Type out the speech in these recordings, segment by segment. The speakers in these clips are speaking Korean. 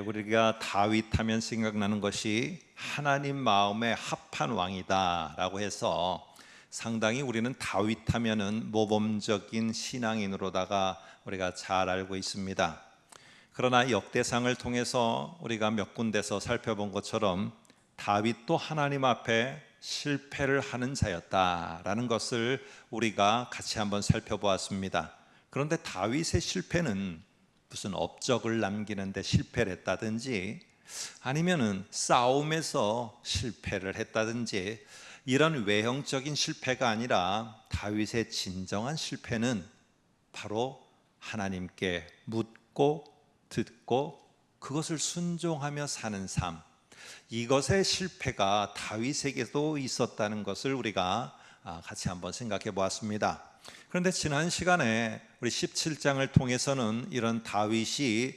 우리가 다윗 하면 생각나는 것이 하나님 마음에 합한 왕이다라고 해서 상당히 우리는 다윗 하면은 모범적인 신앙인으로다가 우리가 잘 알고 있습니다. 그러나 역대상을 통해서 우리가 몇 군데서 살펴본 것처럼 다윗도 하나님 앞에 실패를 하는 자였다라는 것을 우리가 같이 한번 살펴보았습니다. 그런데 다윗의 실패는 무슨 업적을 남기는데 실패를 했다든지 아니면은 싸움에서 실패를 했다든지 이런 외형적인 실패가 아니라 다윗의 진정한 실패는 바로 하나님께 묻고 듣고 그것을 순종하며 사는 삶, 이것의 실패가 다윗에게도 있었다는 것을 우리가 같이 한번 생각해 보았습니다. 그런데 지난 시간에 우리 17장을 통해서는 이런 다윗이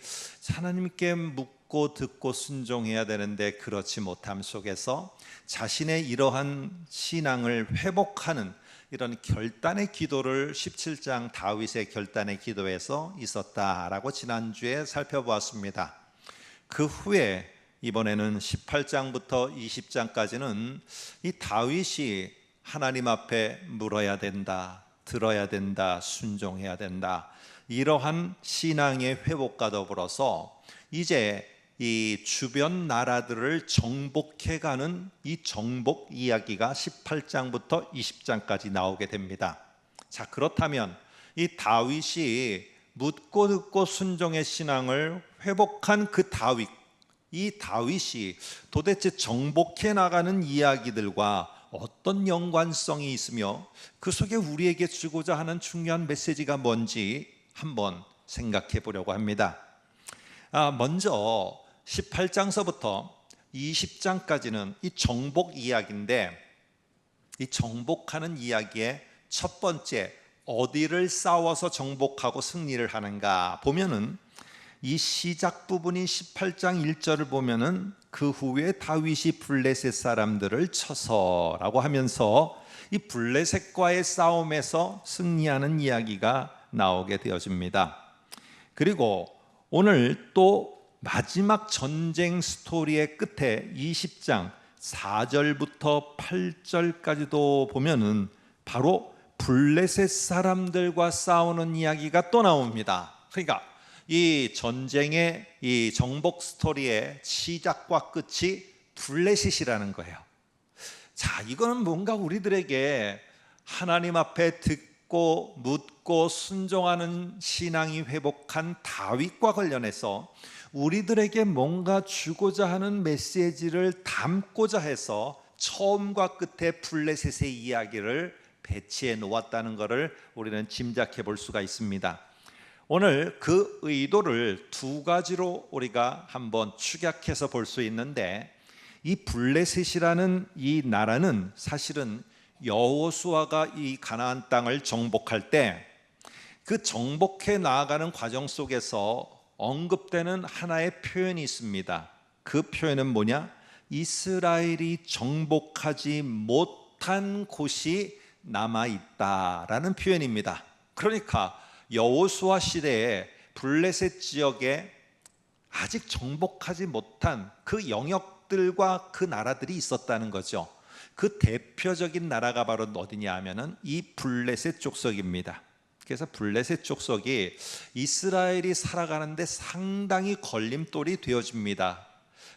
하나님께 묻고 듣고 순종해야 되는데 그렇지 못함 속에서 자신의 이러한 신앙을 회복하는 이런 결단의 기도를 17장 다윗의 결단의 기도에서 있었다라고 지난주에 살펴보았습니다. 그 후에 이번에는 18장부터 20장까지는 이 다윗이 하나님 앞에 물어야 된다, 들어야 된다, 순종해야 된다, 이러한 신앙의 회복과 더불어서 이제 이 주변 나라들을 정복해가는 이 정복 이야기가 18장부터 20장까지 나오게 됩니다. 자, 그렇다면 이 다윗이 묻고 듣고 순종의 신앙을 회복한 그 다윗, 이 다윗이 도대체 정복해 나가는 이야기들과 어떤 연관성이 있으며 그 속에 우리에게 주고자 하는 중요한 메시지가 뭔지 한번 생각해 보려고 합니다. 먼저 18장서부터 20장까지는 이 정복 이야기인데, 이 정복하는 이야기의 첫 번째, 어디를 싸워서 정복하고 승리를 하는가 보면은 이 시작 부분이 18장 1절을 보면은 그 후에 다윗이 블레셋 사람들을 쳐서라고 하면서 이 블레셋과의 싸움에서 승리하는 이야기가 나오게 되어집니다. 그리고 오늘 또 마지막 전쟁 스토리의 끝에 20장 4절부터 8절까지도 보면은 바로 블레셋 사람들과 싸우는 이야기가 또 나옵니다. 그러니까 이 전쟁의 이 정복 스토리의 시작과 끝이 블레셋이라는 거예요. 자, 이거는 뭔가 우리들에게 하나님 앞에 듣고 묻고 순종하는 신앙이 회복한 다윗과 관련해서 우리들에게 뭔가 주고자 하는 메시지를 담고자 해서 처음과 끝에 블레셋의 이야기를 배치해 놓았다는 것을 우리는 짐작해 볼 수가 있습니다. 오늘 그 의도를 두 가지로 우리가 한번 축약해서 볼 수 있는데, 이 블레셋이라는 이 나라는 사실은 여호수아가 이 가나안 땅을 정복할 때 그 정복해 나아가는 과정 속에서 언급되는 하나의 표현이 있습니다. 그 표현은 뭐냐? 이스라엘이 정복하지 못한 곳이 남아있다라는 표현입니다. 그러니까 여호수아 시대에 블레셋 지역에 아직 정복하지 못한 그 영역들과 그 나라들이 있었다는 거죠. 그 대표적인 나라가 바로 어디냐 하면은 이 블레셋 족속입니다. 그래서 블레셋 족속이 이스라엘이 살아가는데 상당히 걸림돌이 되어집니다.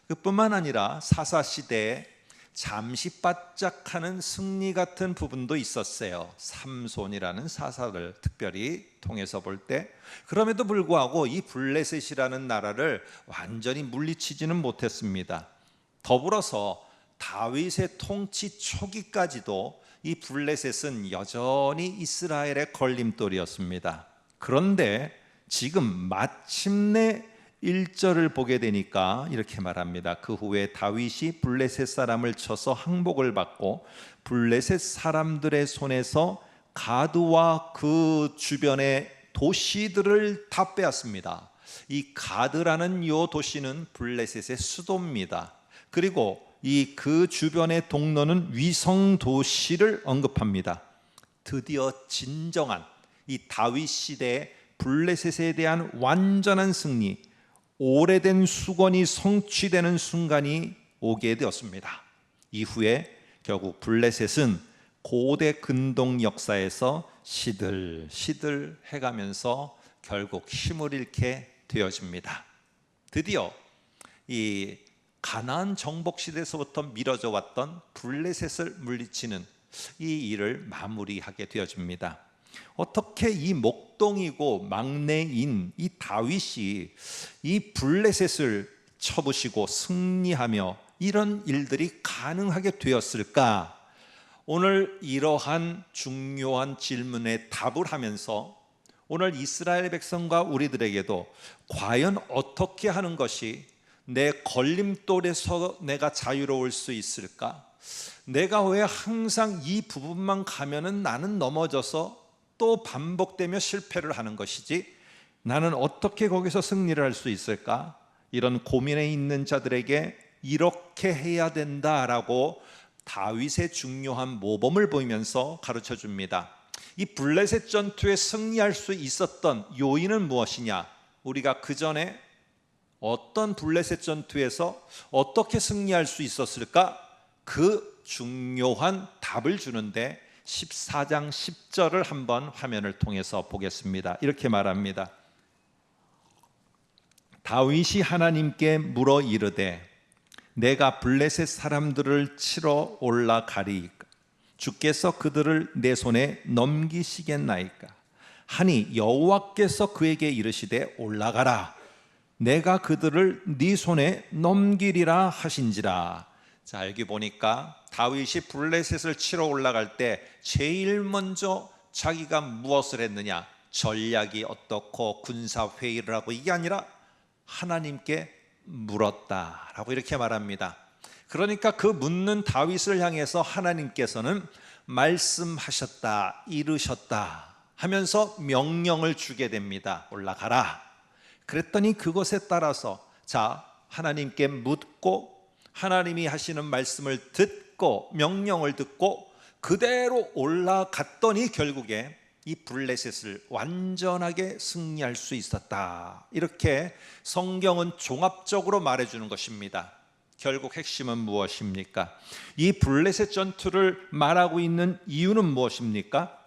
그뿐만 아니라 사사 시대에 잠시 바짝하는 승리 같은 부분도 있었어요. 삼손이라는 사사를 특별히 통해서 볼 때. 그럼에도 불구하고 이 블레셋이라는 나라를 완전히 물리치지는 못했습니다. 더불어서 다윗의 통치 초기까지도 이 블레셋은 여전히 이스라엘의 걸림돌이었습니다. 그런데 지금 마침내 1절을 보게 되니까 이렇게 말합니다. 그 후에 다윗이 블레셋 사람을 쳐서 항복을 받고 블레셋 사람들의 손에서 가드와 그 주변의 도시들을 다 빼앗습니다. 이 가드라는 이 도시는 블레셋의 수도입니다. 그리고 이 그 주변의 동로는 위성 도시를 언급합니다. 드디어 진정한 이 다윗 시대의 블레셋에 대한 완전한 승리, 오래된 수건이 성취되는 순간이 오게 되었습니다. 이후에 결국 블레셋은 고대 근동 역사에서 시들시들 해가면서 결국 힘을 잃게 되어집니다. 드디어 이 가나안 정복 시대에서부터 미뤄져 왔던 블레셋을 물리치는 이 일을 마무리하게 되어집니다. 어떻게 이 목동이고 막내인 이 다윗이 이 블레셋을 쳐부시고 승리하며 이런 일들이 가능하게 되었을까? 오늘 이러한 중요한 질문에 답을 하면서 오늘 이스라엘 백성과 우리들에게도 과연 어떻게 하는 것이 내 걸림돌에서 내가 자유로울 수 있을까? 내가 왜 항상 이 부분만 가면은 나는 넘어져서 또 반복되며 실패를 하는 것이지? 나는 어떻게 거기서 승리를 할 수 있을까? 이런 고민에 있는 자들에게 이렇게 해야 된다라고 다윗의 중요한 모범을 보이면서 가르쳐 줍니다. 이 블레셋 전투에 승리할 수 있었던 요인은 무엇이냐? 우리가 그 전에 어떤 블레셋 전투에서 어떻게 승리할 수 있었을까? 그 중요한 답을 주는데 14장 10절을 한번 화면을 통해서 보겠습니다. 이렇게 말합니다. 다윗이 하나님께 물어 이르되 내가 블레셋 사람들을 치러 올라가리이까? 주께서 그들을 내 손에 넘기시겠나이까? 하니 여호와께서 그에게 이르시되 올라가라. 내가 그들을 네 손에 넘기리라 하신지라. 자, 여기 보니까 다윗이 블레셋을 치러 올라갈 때 제일 먼저 자기가 무엇을 했느냐? 전략이 어떻고 군사회의를 하고 이게 아니라 하나님께 물었다라고 이렇게 말합니다. 그러니까 그 묻는 다윗을 향해서 하나님께서는 말씀하셨다, 이르셨다 하면서 명령을 주게 됩니다. 올라가라. 그랬더니 그것에 따라서 자, 하나님께 묻고 하나님이 하시는 말씀을 듣고 명령을 듣고 그대로 올라갔더니 결국에 이 블레셋을 완전하게 승리할 수 있었다. 이렇게 성경은 종합적으로 말해주는 것입니다. 결국 핵심은 무엇입니까? 이 블레셋 전투를 말하고 있는 이유는 무엇입니까?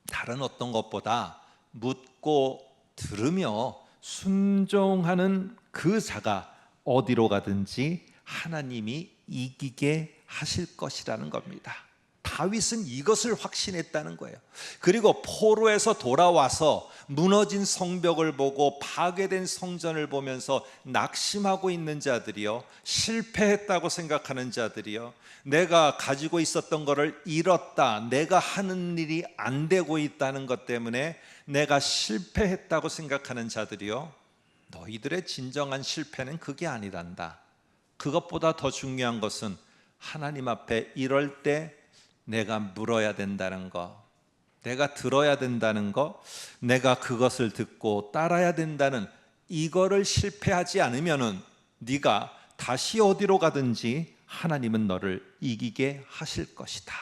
다른 어떤 것보다 묻고 들으며 순종하는 그 자가 어디로 가든지 하나님이 이기게 하실 것이라는 겁니다. 다윗은 이것을 확신했다는 거예요. 그리고 포로에서 돌아와서 무너진 성벽을 보고 파괴된 성전을 보면서 낙심하고 있는 자들이요, 실패했다고 생각하는 자들이요, 내가 가지고 있었던 것을 잃었다, 내가 하는 일이 안 되고 있다는 것 때문에 내가 실패했다고 생각하는 자들이요, 너희들의 진정한 실패는 그게 아니란다. 그것보다 더 중요한 것은 하나님 앞에 이럴 때 내가 물어야 된다는 거, 내가 들어야 된다는 거, 내가 그것을 듣고 따라야 된다는 이거를 실패하지 않으면은 네가 다시 어디로 가든지 하나님은 너를 이기게 하실 것이다.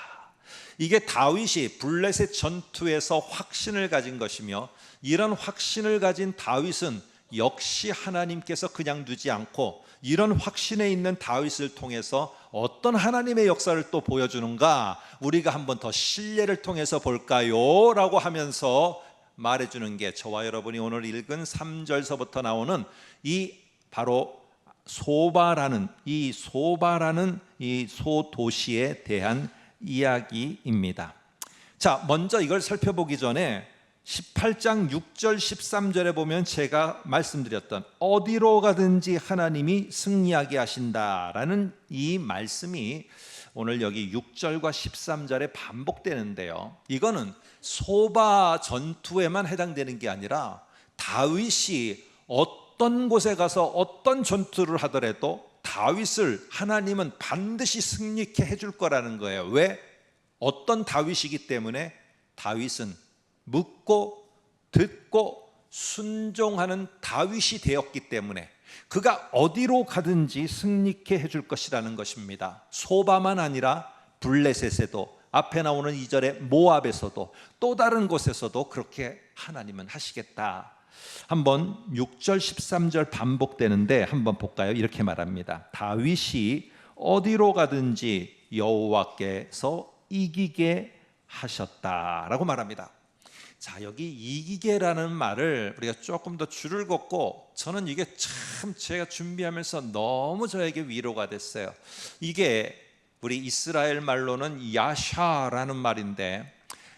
이게 다윗이 블레셋 전투에서 확신을 가진 것이며, 이런 확신을 가진 다윗은 역시 하나님께서 그냥 두지 않고 이런 확신에 있는 다윗을 통해서 어떤 하나님의 역사를 또 보여주는가, 우리가 한번 더 신뢰를 통해서 볼까요? 라고 하면서 말해주는 게 저와 여러분이 오늘 읽은 3절서부터 나오는 이 바로 소바라는 이 소도시에 대한 이야기입니다. 자, 먼저 이걸 살펴보기 전에 18장 6절 13절에 보면 제가 말씀드렸던 어디로 가든지 하나님이 승리하게 하신다라는 이 말씀이 오늘 여기 6절과 13절에 반복되는데요, 이거는 소바 전투에만 해당되는 게 아니라 다윗이 어떤 곳에 가서 어떤 전투를 하더라도 다윗을 하나님은 반드시 승리케 해줄 거라는 거예요. 왜? 어떤 다윗이기 때문에 다윗은 묻고 듣고 순종하는 다윗이 되었기 때문에 그가 어디로 가든지 승리케 해줄 것이라는 것입니다. 소바만 아니라 블레셋에도, 앞에 나오는 2절의 모압에서도, 또 다른 곳에서도 그렇게 하나님은 하시겠다. 한번 6절 13절 반복되는데 한번 볼까요? 이렇게 말합니다. 다윗이 어디로 가든지 여호와께서 이기게 하셨다라고 말합니다. 자, 여기 이기게라는 말을 우리가 조금 더 줄을 긋고, 저는 이게 참 제가 준비하면서 너무 저에게 위로가 됐어요. 이게 우리 이스라엘 말로는 야샤라는 말인데,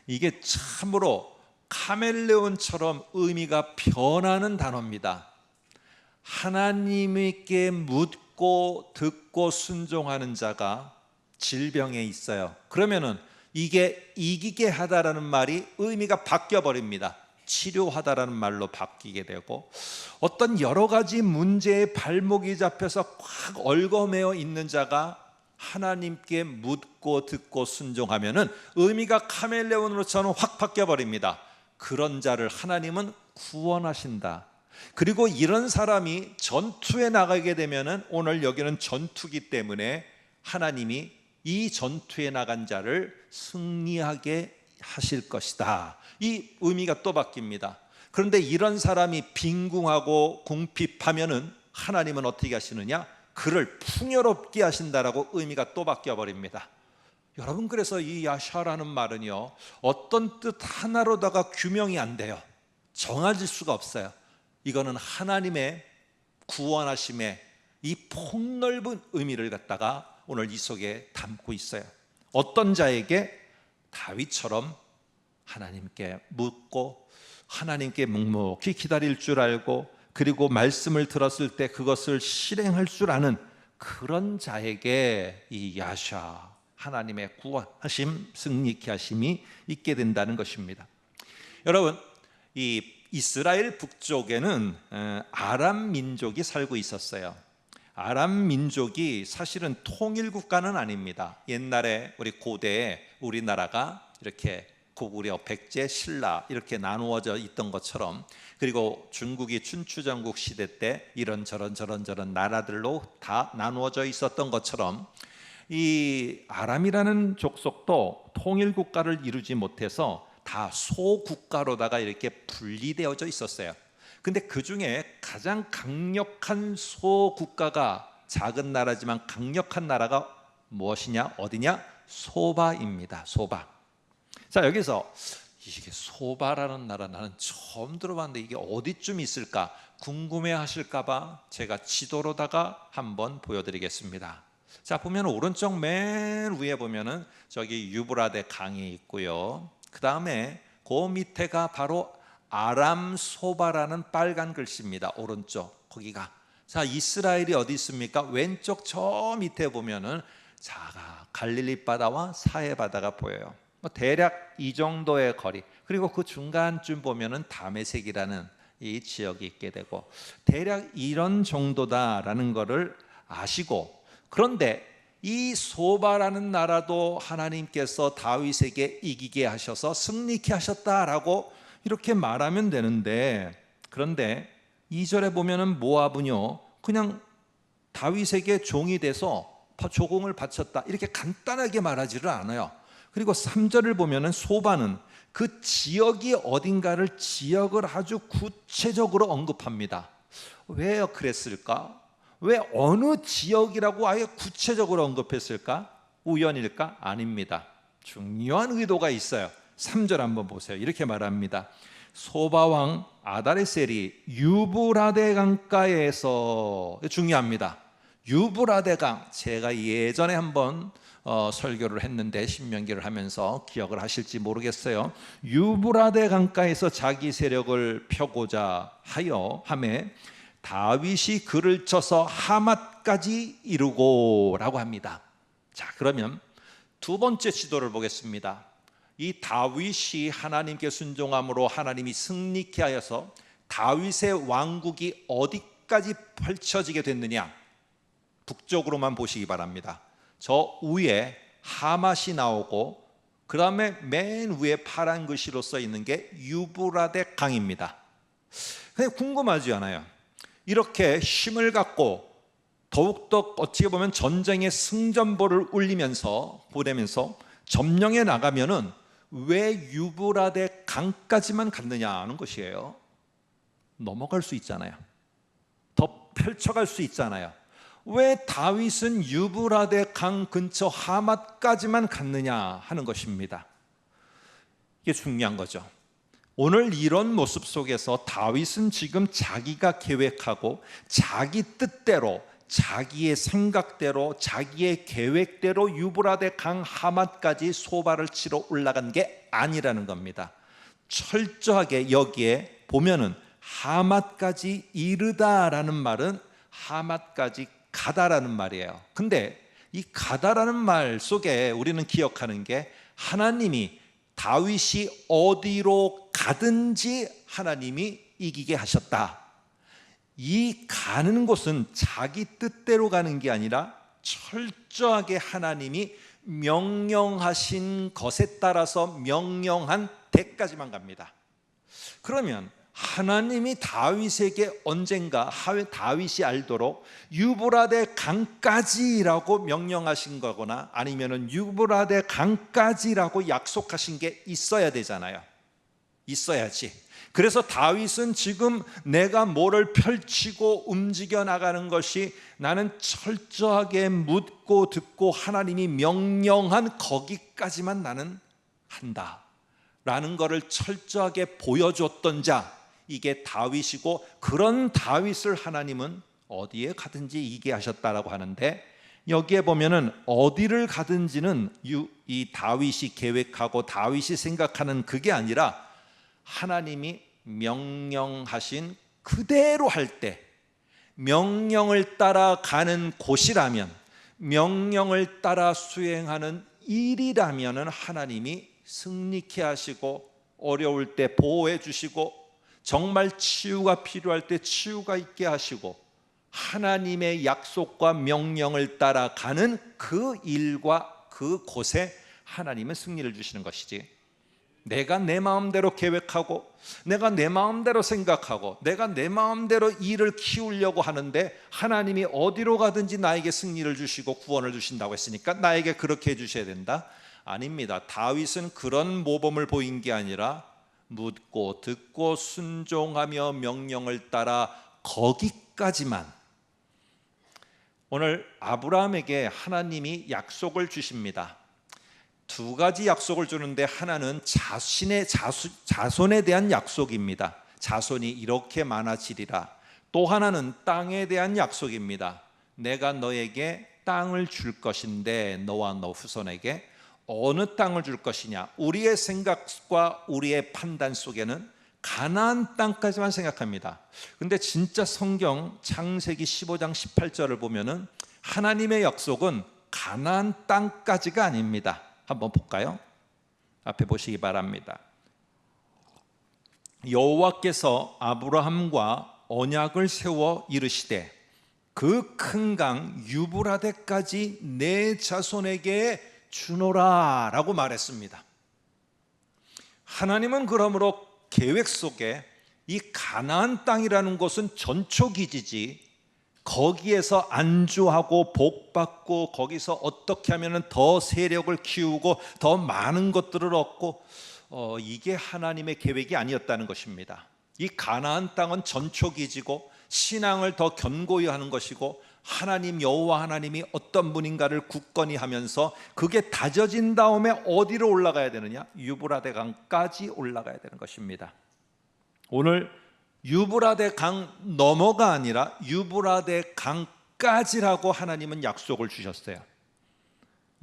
이게 참으로 카멜레온처럼 의미가 변하는 단어입니다. 하나님께 묻고 듣고 순종하는 자가 질병에 있어요. 그러면은 이게 이기게 하다라는 말이 의미가 바뀌어 버립니다. 치료하다라는 말로 바뀌게 되고, 어떤 여러 가지 문제에 발목이 잡혀서 꽉 얽어매어 있는 자가 하나님께 묻고 듣고 순종하면은 의미가 카멜레온으로처럼 확 바뀌어 버립니다. 그런 자를 하나님은 구원하신다. 그리고 이런 사람이 전투에 나가게 되면은, 오늘 여기는 전투기 때문에 하나님이 이 전투에 나간 자를 승리하게 하실 것이다. 이 의미가 또 바뀝니다. 그런데 이런 사람이 빈궁하고 궁핍하면은 하나님은 어떻게 하시느냐? 그를 풍요롭게 하신다라고 의미가 또 바뀌어 버립니다. 여러분, 그래서 이 야샤라는 말은요, 어떤 뜻 하나로다가 규명이 안 돼요. 정해질 수가 없어요. 이거는 하나님의 구원하심의 이 폭넓은 의미를 갖다가 오늘 이 속에 담고 있어요. 어떤 자에게? 다윗처럼 하나님께 묻고 하나님께 묵묵히 기다릴 줄 알고, 그리고 말씀을 들었을 때 그것을 실행할 줄 아는 그런 자에게 이 야샤, 하나님의 구원하심, 승리케 하심이 있게 된다는 것입니다. 여러분, 이 이스라엘 북쪽에는 아람 민족이 살고 있었어요. 아람 민족이 사실은 통일 국가는 아닙니다. 옛날에 우리 고대에 우리나라가 이렇게 고구려, 백제, 신라 이렇게 나누어져 있던 것처럼, 그리고 중국이 춘추전국 시대 때 이런저런 나라들로 다 나누어져 있었던 것처럼, 이 아람이라는 족속도 통일 국가를 이루지 못해서 다 소국가로다가 이렇게 분리되어져 있었어요. 근데 그 중에 가장 강력한 소국가가, 작은 나라지만 강력한 나라가 무엇이냐? 어디냐? 소바입니다. 소바. 자, 여기서 이게 소바라는 나라 나는 처음 들어봤는데 이게 어디쯤 있을까 궁금해 하실까봐 제가 지도로다가 한번 보여드리겠습니다. 자, 보면 오른쪽 맨 위에 보면은 저기 유브라데 강이 있고요. 그 다음에 그 밑에가 바로 아람 소바라는 빨간 글씨입니다. 오른쪽 거기가. 자, 이스라엘이 어디 있습니까? 왼쪽 저 밑에 보면은 자가 갈릴리 바다와 사해 바다가 보여요. 대략 이 정도의 거리. 그리고 그 중간쯤 보면은 다메섹이라는 이 지역이 있게 되고, 대략 이런 정도다라는 것을 아시고, 그런데 이 소바라는 나라도 하나님께서 다윗에게 이기게 하셔서 승리케 하셨다라고 이렇게 말하면 되는데, 그런데 2절에 보면은 모압은요 그냥 다윗에게 종이 돼서 조공을 바쳤다 이렇게 간단하게 말하지를 않아요. 그리고 3절을 보면은 소바는 그 지역이 어딘가를 지역을 아주 구체적으로 언급합니다. 왜 그랬을까? 왜 어느 지역이라고 아예 구체적으로 언급했을까? 우연일까? 아닙니다. 중요한 의도가 있어요. 3절 한번 보세요. 이렇게 말합니다. 소바왕 아다레셀이 유브라데 강가에서, 중요합니다. 유브라데 강, 제가 예전에 한번 설교를 했는데 신명기를 하면서 기억을 하실지 모르겠어요. 유브라데 강가에서 자기 세력을 펴고자 함에 다윗이 그를 쳐서 하맛까지 이루고 라고 합니다. 자, 그러면 두 번째 지도를 보겠습니다. 이 다윗이 하나님께 순종함으로 하나님이 승리케 하여서 다윗의 왕국이 어디까지 펼쳐지게 됐느냐? 북쪽으로만 보시기 바랍니다. 저 위에 하맛이 나오고, 그 다음에 맨 위에 파란 글씨로 써 있는 게 유브라데 강입니다. 그냥 궁금하지 않아요? 이렇게 힘을 갖고 더욱더 어떻게 보면 전쟁의 승전보를 울리면서 보내면서 점령해 나가면은 왜 유브라데 강까지만 갔느냐 하는 것이에요. 넘어갈 수 있잖아요. 더 펼쳐갈 수 있잖아요. 왜 다윗은 유브라데 강 근처 하맛까지만 갔느냐 하는 것입니다. 이게 중요한 거죠. 오늘 이런 모습 속에서 다윗은 지금 자기가 계획하고 자기 뜻대로, 자기의 생각대로, 자기의 계획대로 유브라데 강 하맛까지 소발을 치러 올라간 게 아니라는 겁니다. 철저하게 여기에 보면은 하맛까지 이르다라는 말은 하맛까지 가다라는 말이에요. 근데 이 가다라는 말 속에 우리는 기억하는 게 하나님이 다윗이 어디로 가든지 하나님이 이기게 하셨다. 이 가는 곳은 자기 뜻대로 가는 게 아니라 철저하게 하나님이 명령하신 것에 따라서 명령한 데까지만 갑니다. 그러면 하나님이 다윗에게 언젠가 다윗이 알도록 유브라데 강까지라고 명령하신 거거나 아니면은 유브라데 강까지라고 약속하신 게 있어야 되잖아요. 있어야지. 그래서 다윗은 지금 내가 뭐를 펼치고 움직여 나가는 것이 나는 철저하게 묻고 듣고 하나님이 명령한 거기까지만 나는 한다 라는 것을 철저하게 보여줬던 자, 이게 다윗이고, 그런 다윗을 하나님은 어디에 가든지 이기게 하셨다라고 하는데, 여기에 보면은 어디를 가든지는 이 다윗이 계획하고 다윗이 생각하는 그게 아니라 하나님이 명령하신 그대로 할 때, 명령을 따라 가는 곳이라면, 명령을 따라 수행하는 일이라면은 하나님이 승리케 하시고, 어려울 때 보호해 주시고, 정말 치유가 필요할 때 치유가 있게 하시고, 하나님의 약속과 명령을 따라가는 그 일과 그 곳에 하나님은 승리를 주시는 것이지, 내가 내 마음대로 계획하고 내가 내 마음대로 생각하고 내가 내 마음대로 일을 키우려고 하는데 하나님이 어디로 가든지 나에게 승리를 주시고 구원을 주신다고 했으니까 나에게 그렇게 해주셔야 된다? 아닙니다. 다윗은 그런 모범을 보인 게 아니라 묻고 듣고 순종하며 명령을 따라 거기까지만. 오늘 아브라함에게 하나님이 약속을 주십니다. 두 가지 약속을 주는데, 하나는 자손에 대한 약속입니다. 자손이 이렇게 많아지리라. 또 하나는 땅에 대한 약속입니다. 내가 너에게 땅을 줄 것인데 너와 너 후손에게 어느 땅을 줄 것이냐. 우리의 생각과 우리의 판단 속에는 가나안 땅까지만 생각합니다. 근데 진짜 성경 창세기 15장 18절을 보면은 하나님의 약속은 가나안 땅까지가 아닙니다. 한번 볼까요? 앞에 보시기 바랍니다. 여호와께서 아브라함과 언약을 세워 이르시되 그 큰 강 유브라데까지 내 자손에게 주노라 라고 말했습니다. 하나님은 그러므로 계획 속에 이 가나안 땅이라는 곳은 전초기지지, 거기에서 안주하고 복받고 거기서 어떻게 하면 더 세력을 키우고 더 많은 것들을 얻고 이게 하나님의 계획이 아니었다는 것입니다. 이 가나안 땅은 전초기지고 신앙을 더 견고히 하는 것이고, 하나님 여호와 하나님이 어떤 분인가를 굳건히 하면서 그게 다져진 다음에 어디로 올라가야 되느냐? 유브라데 강까지 올라가야 되는 것입니다. 오늘 유브라데 강 너머가 아니라 유브라데 강까지라고 하나님은 약속을 주셨어요.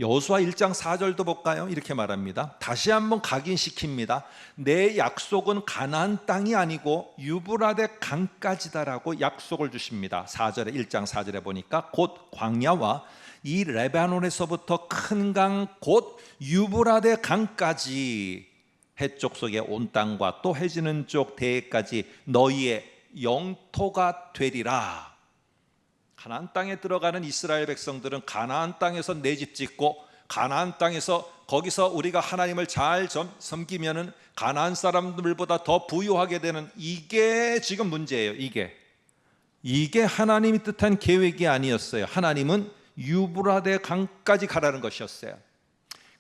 여호수아 1장 4절도 볼까요? 이렇게 말합니다. 다시 한번 각인시킵니다. 내 약속은 가나안 땅이 아니고 유브라데 강까지다라고 약속을 주십니다. 4절에 1장 4절에 보니까 곧 광야와 이 레바논에서부터 큰 강 곧 유브라데 강까지 해쪽 속의 온 땅과 또 해지는 쪽 대해까지 너희의 영토가 되리라. 가나안 땅에 들어가는 이스라엘 백성들은 가나안 땅에서 내 집 짓고 가나안 땅에서 거기서 우리가 하나님을 잘 섬기면은 가나안 사람들보다 더 부유하게 되는, 이게 지금 문제예요. 이게 하나님이 뜻한 계획이 아니었어요. 하나님은 유브라데 강까지 가라는 것이었어요.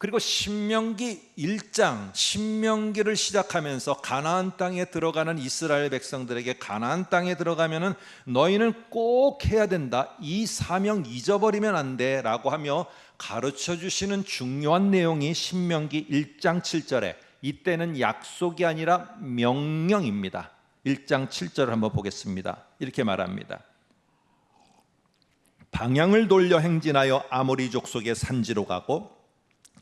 그리고 신명기 1장, 신명기를 시작하면서 가나안 땅에 들어가는 이스라엘 백성들에게 가나안 땅에 들어가면은 너희는 꼭 해야 된다, 이 사명 잊어버리면 안 돼 라고 하며 가르쳐 주시는 중요한 내용이 신명기 1장 7절에, 이때는 약속이 아니라 명령입니다. 1장 7절을 한번 보겠습니다. 이렇게 말합니다. 방향을 돌려 행진하여 아모리 족속의 산지로 가고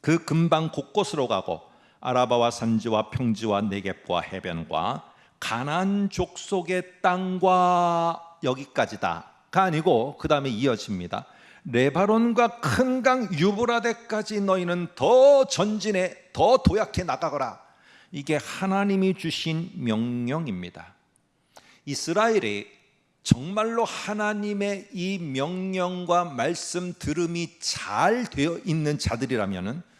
그 근방 곳곳으로 가고 아라바와 산지와 평지와 네겝과 해변과 가나안 족속의 땅과, 여기까지다가 아니고 그 다음에 이어집니다. 레바논과 큰 강 유브라데까지 너희는 더 전진해, 더 도약해 나가거라. 이게 하나님이 주신 명령입니다. 이스라엘이 정말로 하나님의 이 명령과 말씀 들음이 잘 되어 있는 자들이라면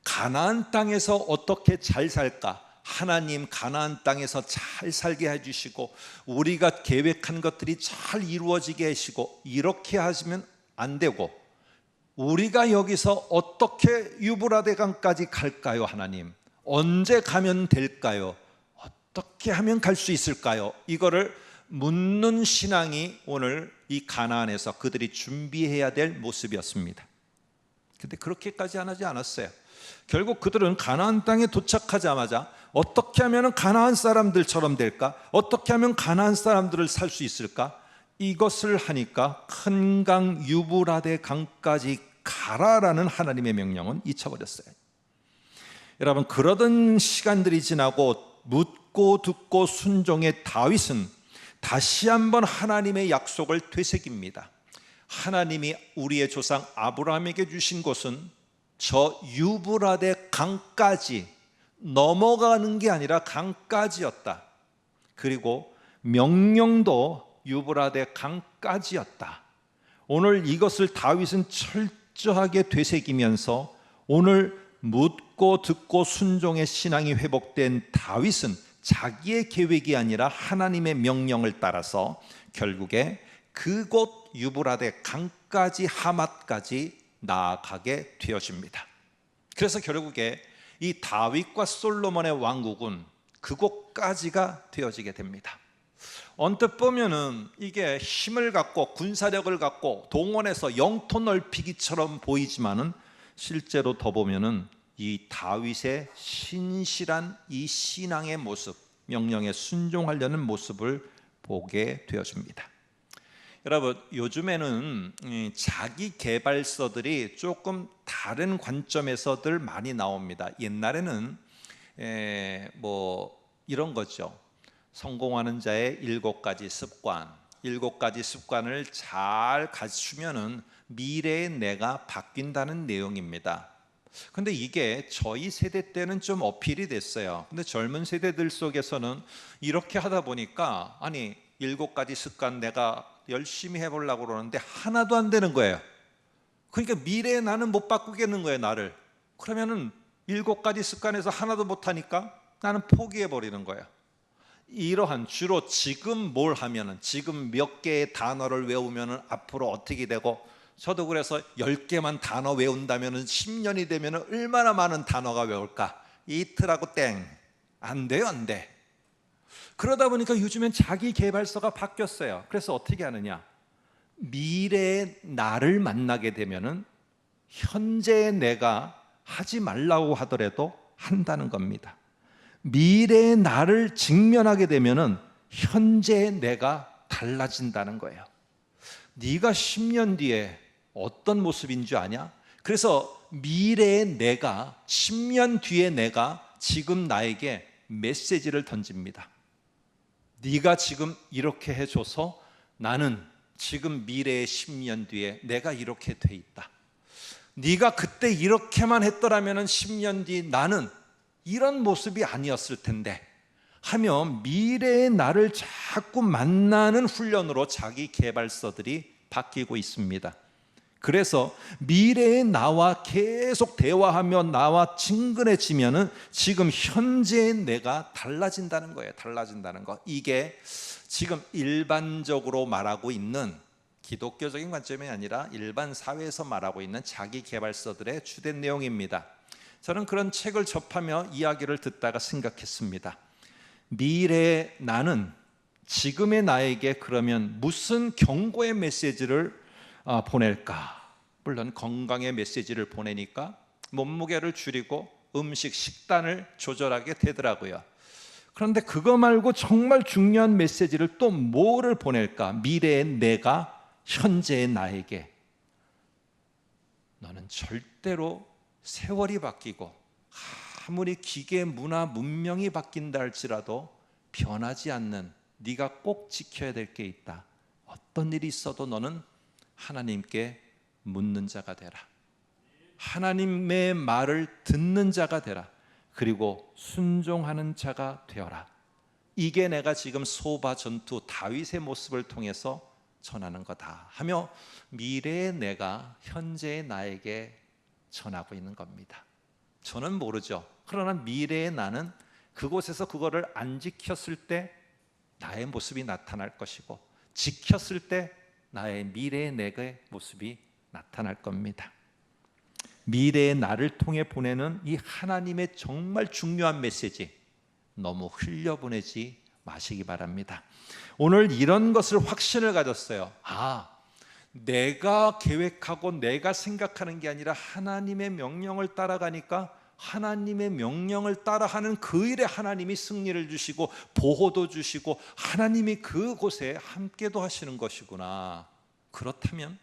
가나안 땅에서 어떻게 잘 살까? 하나님 가나안 땅에서 잘 살게 해주시고 우리가 계획한 것들이 잘 이루어지게 하시고, 이렇게 하시면 안 되고, 우리가 여기서 어떻게 유브라데 강까지 갈까요? 하나님 언제 가면 될까요? 어떻게 하면 갈 수 있을까요? 이거를 묻는 신앙이 오늘 이 가나안에서 그들이 준비해야 될 모습이었습니다. 근데 그렇게까지 안 하지 않았어요. 결국 그들은 가나안 땅에 도착하자마자 어떻게 하면 가나안 사람들처럼 될까? 어떻게 하면 가나안 사람들을 살 수 있을까? 이것을 하니까 큰 강 유브라데 강까지 가라라는 하나님의 명령은 잊혀버렸어요. 여러분, 그러던 시간들이 지나고 묻고 듣고 순종의 다윗은 다시 한번 하나님의 약속을 되새깁니다. 하나님이 우리의 조상 아브라함에게 주신 곳은 저 유브라데 강까지 넘어가는 게 아니라 강까지였다. 그리고 명령도 유브라데 강까지였다. 오늘 이것을 다윗은 철저하게 되새기면서 오늘 묻고 듣고 순종의 신앙이 회복된 다윗은 자기의 계획이 아니라 하나님의 명령을 따라서 결국에 그곳 유브라데 강까지, 하맛까지 나아가게 되어집니다. 그래서 결국에 이 다윗과 솔로몬의 왕국은 그곳까지가 되어지게 됩니다. 언뜻 보면은 이게 힘을 갖고 군사력을 갖고 동원해서 영토 넓히기처럼 보이지만은 실제로 더 보면은 이 다윗의 신실한 이 신앙의 모습, 명령에 순종하려는 모습을 보게 되어집니다. 여러분, 요즘에는 자기 개발서들이 조금 다른 관점에서들 많이 나옵니다. 옛날에는 뭐 이런 거죠. 성공하는 자의 7가지 습관, 7가지 습관을 잘 갖추면은 미래의 내가 바뀐다는 내용입니다. 근데 이게 저희 세대 때는 좀 어필이 됐어요. 근데 젊은 세대들 속에서는 이렇게 하다 보니까 아니 7가지 습관 내가 열심히 해보려고 그러는데 하나도 안 되는 거예요. 그러니까 미래에 나는 못 바꾸겠는 거예요, 나를. 그러면은 7가지 습관에서 하나도 못하니까 나는 포기해버리는 거예요. 이러한 주로 지금 뭘 하면은, 지금 몇 개의 단어를 외우면은 앞으로 어떻게 되고, 저도 그래서 10개만 단어 외운다면은 10년이 되면은 얼마나 많은 단어가 외울까? 이틀하고 땡. 안 돼요, 안 돼. 그러다 보니까 요즘엔 자기 개발서가 바뀌었어요. 그래서 어떻게 하느냐? 미래의 나를 만나게 되면은 현재의 내가 하지 말라고 하더라도 한다는 겁니다. 미래의 나를 직면하게 되면은 현재의 내가 달라진다는 거예요. 네가 10년 뒤에 어떤 모습인 줄 아냐? 그래서 미래의 내가, 10년 뒤에 내가 지금 나에게 메시지를 던집니다. 네가 지금 이렇게 해줘서 나는 지금 미래의 10년 뒤에 내가 이렇게 돼 있다. 네가 그때 이렇게만 했더라면 10년 뒤 나는 이런 모습이 아니었을 텐데 하며 미래의 나를 자꾸 만나는 훈련으로 자기 개발서들이 바뀌고 있습니다. 그래서 미래의 나와 계속 대화하며 나와 친근해지면은 지금 현재의 내가 달라진다는 거예요. 달라진다는 거. 이게 지금 일반적으로 말하고 있는, 기독교적인 관점이 아니라 일반 사회에서 말하고 있는 자기 개발서들의 주된 내용입니다. 저는 그런 책을 접하며 이야기를 듣다가 생각했습니다. 미래의 나는 지금의 나에게 그러면 무슨 경고의 메시지를 보낼까? 물론 건강의 메시지를 보내니까 몸무게를 줄이고 식단을 조절하게 되더라고요. 그런데 그거 말고 정말 중요한 메시지를 또 뭐를 보낼까? 미래의 내가 현재의 나에게 너는 절대로 세월이 바뀌고 아무리 기계, 문화, 문명이 바뀐다 할지라도 변하지 않는 네가 꼭 지켜야 될 게 있다. 어떤 일이 있어도 너는 하나님께 묻는 자가 되라. 하나님의 말을 듣는 자가 되라. 그리고 순종하는 자가 되어라. 이게 내가 지금 소바 전투 다윗의 모습을 통해서 전하는 거다 하며 미래의 내가 현재의 나에게 전하고 있는 겁니다. 저는 모르죠. 그러나 미래의 나는 그곳에서 그거를 안 지켰을 때 나의 모습이 나타날 것이고 지켰을 때 나의 미래의 내의 모습이 나타날 겁니다. 미래의 나를 통해 보내는 이 하나님의 정말 중요한 메시지 너무 흘려보내지 마시기 바랍니다. 오늘 이런 것을 확신을 가졌어요. 내가 계획하고 내가 생각하는 게 아니라 하나님의 명령을 따라가니까 하나님의 명령을 따라하는 그 일에 하나님이 승리를 주시고 보호도 주시고 하나님이 그곳에 함께도 하시는 것이구나. 그렇다면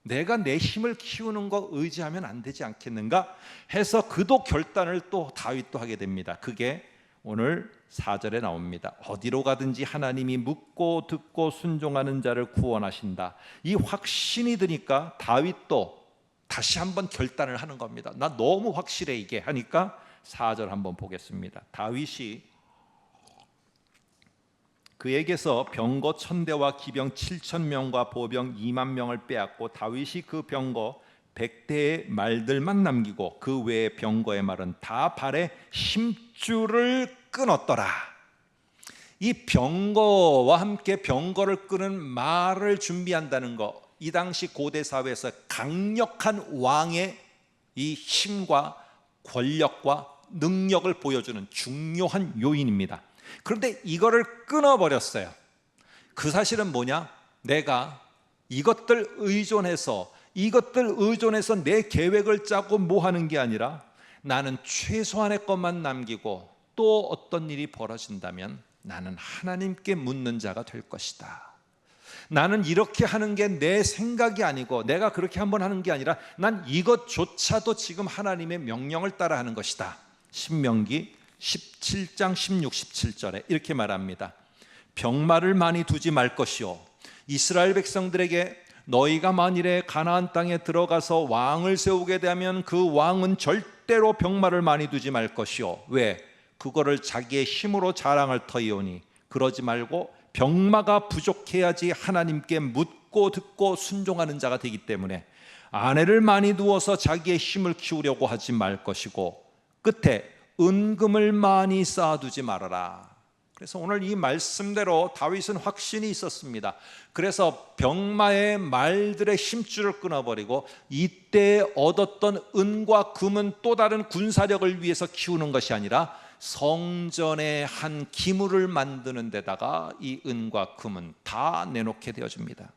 내가 내 힘을 키우는 거 의지하면 안 되지 않겠는가 해서 그도 결단을 또 다윗도 하게 됩니다. 그게 오늘 4절에 나옵니다. 어디로 가든지 하나님이 묻고 듣고 순종하는 자를 구원하신다. 이 확신이 드니까 다윗도 다시 한번 결단을 하는 겁니다. 나 너무 확실해 이게 하니까 4절 한번 보겠습니다. 다윗이 그에게서 병거 1000대와 기병 7000명과 보병 2만 명을 빼앗고 다윗이 그 병거 100대의 말들만 남기고 그 외의 병거의 말은 다 발에 힘줄을 끊었더라. 이 병거와 함께 병거를 끄는 말을 준비한다는 거, 이 당시 고대 사회에서 강력한 왕의 이 힘과 권력과 능력을 보여주는 중요한 요인입니다. 그런데 이거를 끊어버렸어요. 그 사실은 뭐냐? 내가 이것들 의존해서 내 계획을 짜고 뭐 하는 게 아니라 나는 최소한의 것만 남기고 또 어떤 일이 벌어진다면 나는 하나님께 묻는 자가 될 것이다. 나는 이렇게 하는 게 내 생각이 아니고 내가 그렇게 한번 하는 게 아니라 난 이것조차도 지금 하나님의 명령을 따라 하는 것이다. 신명기 17장 16, 17절에 이렇게 말합니다. 병마를 많이 두지 말 것이요 이스라엘 백성들에게 너희가 만일에 가나안 땅에 들어가서 왕을 세우게 되면 그 왕은 절대로 병마를 많이 두지 말 것이요. 왜? 그거를 자기의 힘으로 자랑할 터이오니 그러지 말고 병마가 부족해야지 하나님께 묻고 듣고 순종하는 자가 되기 때문에 아내를 많이 두어서 자기의 힘을 키우려고 하지 말 것이고 끝에 은금을 많이 쌓아두지 말아라. 그래서 오늘 이 말씀대로 다윗은 확신이 있었습니다. 그래서 병마의 말들의 힘줄을 끊어버리고 이때 얻었던 은과 금은 또 다른 군사력을 위해서 키우는 것이 아니라 성전의 한 기물을 만드는 데다가 이 은과 금은 다 내놓게 되어집니다.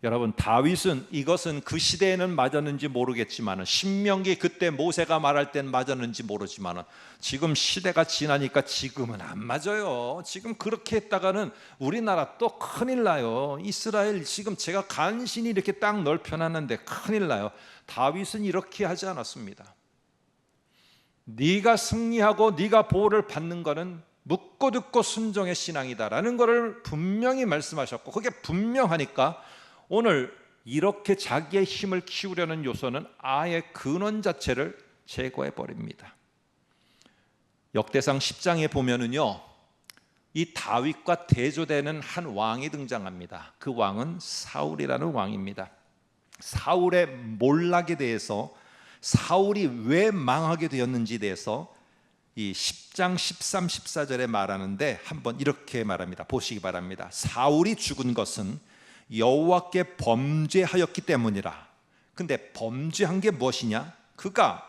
여러분, 다윗은 이것은 그 시대에는 맞았는지 모르겠지만 신명기 그때 모세가 말할 땐 맞았는지 모르지만 지금 시대가 지나니까 지금은 안 맞아요. 지금 그렇게 했다가는 우리나라 또 큰일 나요. 이스라엘 지금 제가 간신히 이렇게 땅 넓혀놨는데 큰일 나요. 다윗은 이렇게 하지 않았습니다. 네가 승리하고 네가 보호를 받는 것은 묻고 듣고 순종의 신앙이다라는 것을 분명히 말씀하셨고 그게 분명하니까 오늘 이렇게 자기의 힘을 키우려는 요소는 아예 근원 자체를 제거해 버립니다. 역대상 10장에 보면은요, 이 다윗과 대조되는 한 왕이 등장합니다. 그 왕은 사울이라는 왕입니다. 사울의 몰락에 대해서 사울이 왜 망하게 되었는지에 대해서 이 10장 13, 14절에 말하는데 한번 이렇게 말합니다. 보시기 바랍니다. 사울이 죽은 것은 여호와께 범죄하였기 때문이라. 근데 범죄한 게 무엇이냐? 그가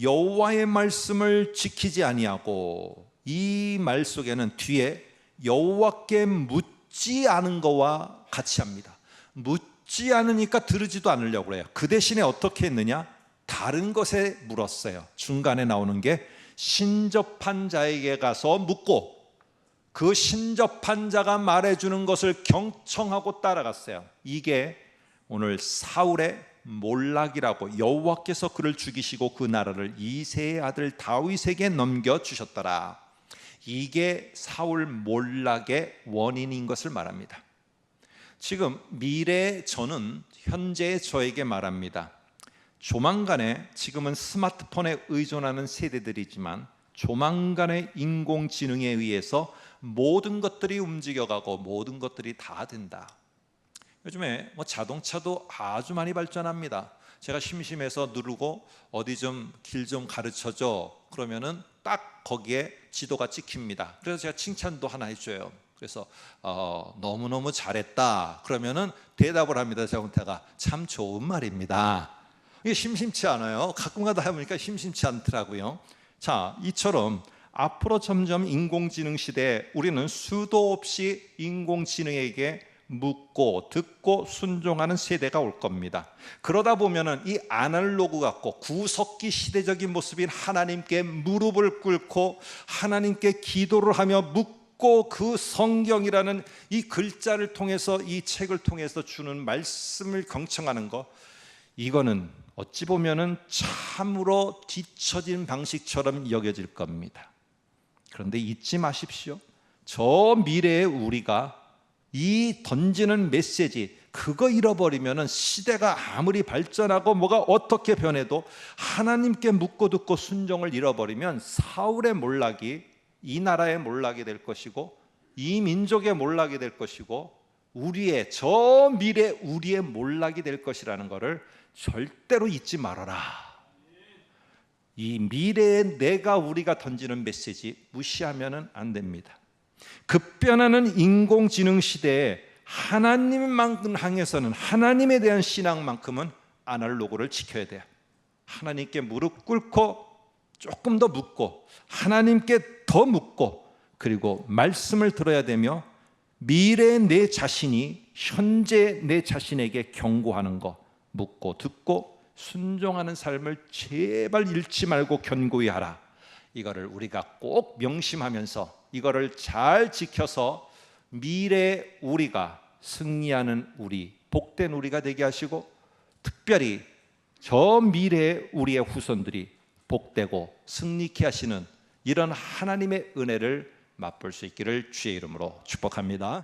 여호와의 말씀을 지키지 아니하고, 이 말 속에는 뒤에 여호와께 묻지 않은 거와 같이 합니다. 묻지 않으니까 들으지도 않으려고 해요. 그 대신에 어떻게 했느냐? 다른 것에 물었어요. 중간에 나오는 게 신접한 자에게 가서 묻고, 그 신접한 자가 말해주는 것을 경청하고 따라갔어요. 이게 오늘 사울의 몰락이라고, 여호와께서 그를 죽이시고 그 나라를 이새의 아들 다윗에게 넘겨주셨더라. 이게 사울 몰락의 원인인 것을 말합니다. 지금 미래의 저는 현재의 저에게 말합니다. 조만간에, 지금은 스마트폰에 의존하는 세대들이지만 조만간에 인공지능에 의해서 모든 것들이 움직여가고 모든 것들이 다 된다. 요즘에 자동차도 아주 많이 발전합니다. 제가 심심해서 누르고 어디 좀 길 좀 가르쳐줘 그러면은 딱 거기에 지도가 찍힙니다. 그래서 제가 칭찬도 하나 해줘요. 그래서 너무너무 잘했다 그러면은 대답을 합니다. 자동차가 참 좋은 말입니다. 이게 심심치 않아요. 가끔가다 해보니까 심심치 않더라고요. 자, 이처럼 앞으로 점점 인공지능 시대에 우리는 수도 없이 인공지능에게 묻고 듣고 순종하는 세대가 올 겁니다. 그러다 보면은 이 아날로그 같고 구석기 시대적인 모습인 하나님께 무릎을 꿇고 하나님께 기도를 하며 묻고, 그 성경이라는 이 글자를 통해서, 이 책을 통해서 주는 말씀을 경청하는 것, 이거는 어찌 보면은 참으로 뒤처진 방식처럼 여겨질 겁니다. 그런데 잊지 마십시오. 저 미래의 우리가 이 던지는 메시지, 그거 잃어버리면은 시대가 아무리 발전하고 뭐가 어떻게 변해도 하나님께 묻고 듣고 순종을 잃어버리면 사울의 몰락이 이 나라의 몰락이 될 것이고, 이 민족의 몰락이 될 것이고, 우리의, 저 미래 우리의 몰락이 될 것이라는 것을 절대로 잊지 말아라. 이 미래의 내가, 우리가 던지는 메시지 무시하면 안 됩니다. 급변하는 인공지능 시대에 하나님만큼 향해서는, 하나님에 대한 신앙만큼은 아날로그를 지켜야 돼요. 하나님께 무릎 꿇고 조금 더 묻고, 하나님께 더 묻고, 그리고 말씀을 들어야 되며, 미래의 내 자신이 현재 내 자신에게 경고하는 거 묻고 듣고 순종하는 삶을 제발 잃지 말고 견고히 하라. 이거를 우리가 꼭 명심하면서 이거를 잘 지켜서 미래의 우리가 승리하는 우리, 복된 우리가 되게 하시고, 특별히 저 미래의 우리의 후손들이 복되고 승리케 하시는 이런 하나님의 은혜를 맛볼 수 있기를 주의 이름으로 축복합니다.